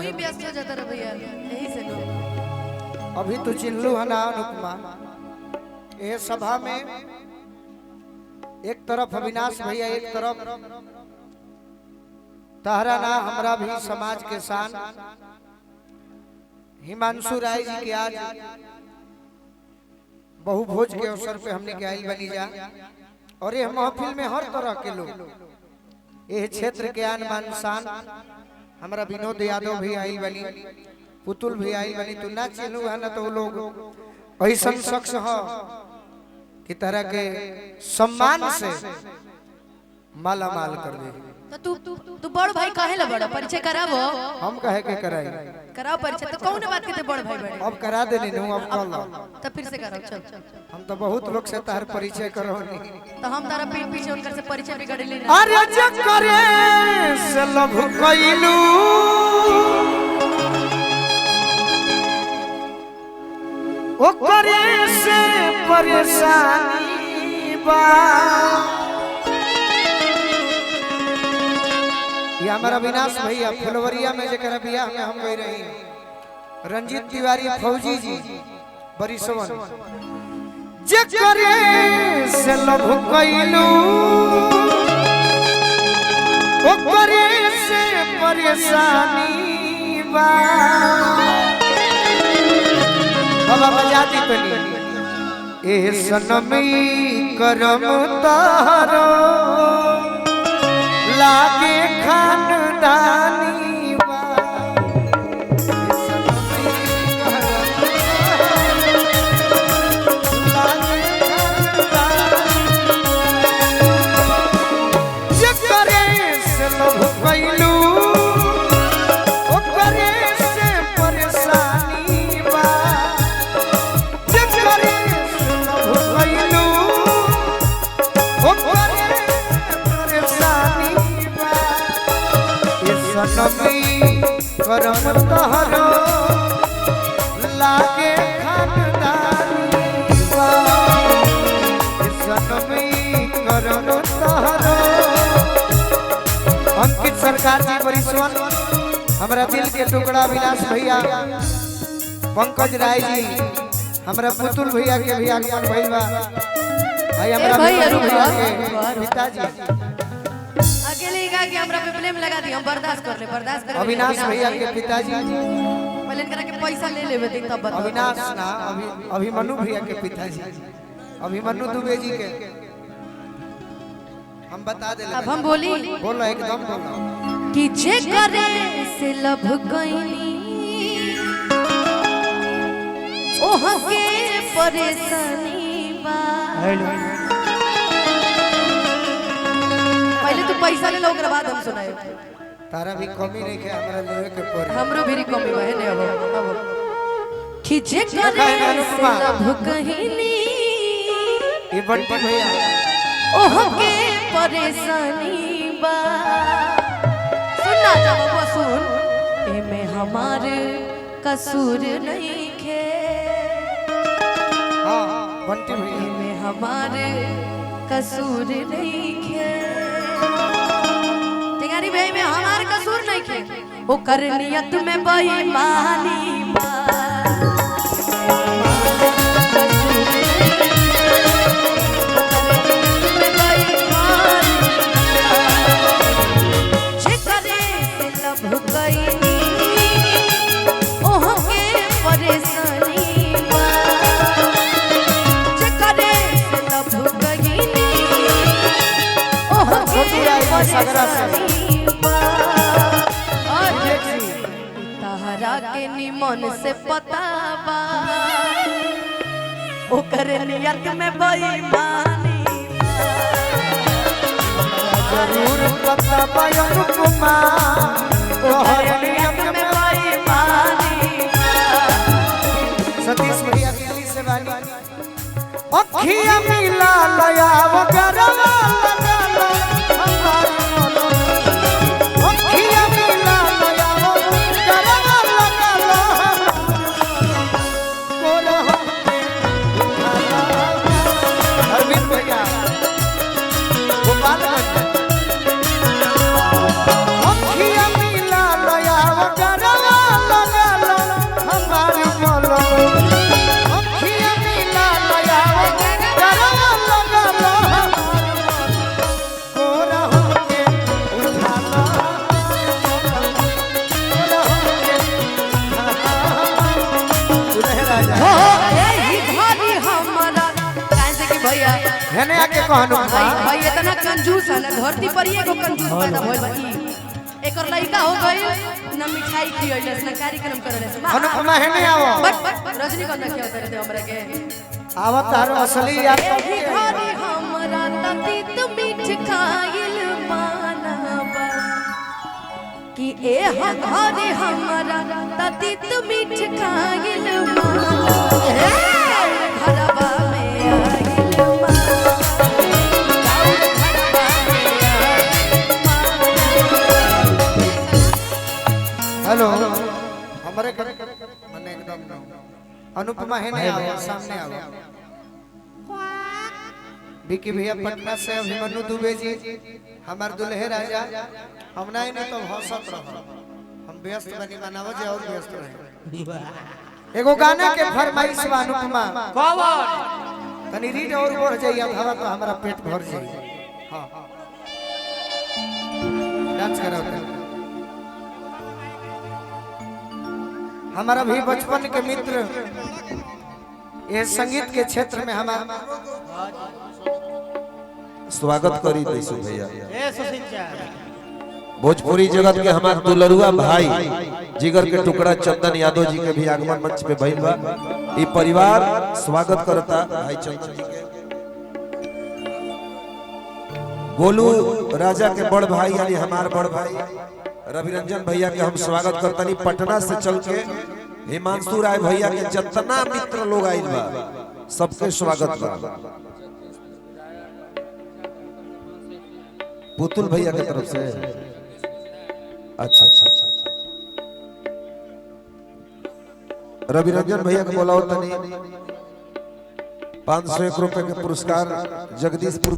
तू ही व्यस्त हो जाता रे भैया यही से लोग। अभी तो चिल्लू है ना अनुपमा ये सभा में एक तरफ अविनाश भैया एक तरफ तारा ना हमरा भी समाज के शान हिमांशु राय जी के आज बहु भोज के अवसर पे हमने के आइल बनी जा और ये महफिल में हर तरह के लोग ये क्षेत्र के आन बान शान हमारा विनोद यादव भी आइल बनी पुतुल भी आइल बनी तू ना चिन्हू है ना तो लोग ऐसा शख्स हो कि तरह के सम्मान से माला माल कर दे। तो तू बड़ भाई काहे ला बड़ा परिचय करावो हम कहे के कराई कराओ परिचय तो कौन बात के ते बड़ भाई बड़े अब करा देनी नु अब कल तो फिर से कराओ चल हम तो बहुत लोग से तार परिचय करो तो हम तारा पीठ पीछे उनकर से परिचय बिगड़ लेना। अरे जग करे से लभ कइलू ओ करे से परेशानी बा ये हमारा विनाश भैया फुलवरिया में जरा बियाह में हम गए रही रंजीत तिवारी फौजी जी बरिसवन जकरे से लभ कइलू ओकरे से परेशानी बा बाबा बजा दी तनी ए सनमी करम तारो लागे खानदानी बा जकरे से लभ कइलू ओकरे से परेशानी बा जकरे से लभ कइलू ओकरे परेशानी बा ये सनमी करम तहरो लागे खानदानी बा ये सनमी करम तहरो। अंकित सरकार जी परिश्वन हमारा दिल के टुकड़ा विलास भैया पंकज राय जी हमारा पुतुल भैया के भी आगमन भइल बा भाई हमरा भैया के पिताजी अकेले का कि हमरा पे ब्लेम लगा दी हम बर्दाश्त कर ले बर्दाश्त कर अविनाश भैया के पिताजी पहले इनकरा के पैसा ले लेबे दी तब बता। अविनाश ना अभिमन्यु भैया के पिताजी अभिमन्यु दुबे जी के हम बता दे अब हम बोली बोलो एकदम बोलो कि जे करे से लभ गईनी ओह के परेशानी बा। पहले तू पैसा ले लो ओकरा बाद हम सुनाए तारा भी कमी नहीं के हमरा लेवे के पड़ी हमरो भी कमी बा है ने अब कि जे करे से लभ गईनी ये बंटी भैया ओह के परेशानी बा। सुनना चाहो सुन एमे हमारे कसूर नहीं खे हां बंटी भैया एमे हमारे कसूर नहीं खे टिंगारी भाई में हमारे कसूर नहीं खे वो कर नियत में बेईमानी बा। तहरा के निमन से पता बा ओकर नियत में बेईमानी जरूर पता बा अनुपमा ओकर नियत में बेईमानी सतीश भैया दिल्ली से बानी अखिया मिला लया वगरवा लगा लो अखिया मिला लया वगरवा लगा लो कोरा अरविंद भैया गोपाल अखिया मिला लया वगरवा हेने आके कहनु भाई इतना कंजूस है ना, धरती पर ही एगो कंजूस पैदा होइल बा की एकर लइका हो गइल ना, मिठाई खियैलस ना, कार्यक्रम करलस। अनुपमा हेने आओ, बट रजनीगंधा क्या होता रे हमरा के आवत तारो असली याद एही घरे हमरा ततीत मीठ खाइल मानबा कि ए घरे हमरा ततीत मीठ खाइल मानबा घरबा में आइल हेलो हमारे मने एकदम अनुपमा है नहीं आओ, सामने आओ। विकी भैया पटना से अभिमन्यु दुबे जी हमार दुल्हे राजा, हम नहीं तो हंसत रहो, हम व्यस्त बनी बनावो जे और व्यस्त रहे। एगो गाना के फरमाइश बा अनुपमा कौन तनी रीड और बढ़ जाइए हवा तो हमारा पेट भर जाए। हां डांस करो। हमारा भी बचपन के मित्र ये संगीत के क्षेत्र में हमारा स्वागत करी देसु भैया। भोजपुरी जगत के हमार दुलरुआ भाई जिगर के टुकड़ा चंदन यादव जी के भी आगमन मंच पे भइल बा। ई परिवार स्वागत करता भाई चंदन जी के। गोलू राजा के बड़ भाई यानी हमार बड़ भाई रविरंजन भैया के हम स्वागत करतनी। पटना से चल के हिमांशु राय भैया के जितना मित्र लोग आइल बा सबके स्वागत बा। पुतुल भैया के तरफ से अच्छा अच्छा अच्छा रविरंजन भैया के बोलाओ तनी 501 रुपए के पुरस्कार जगदीशपुर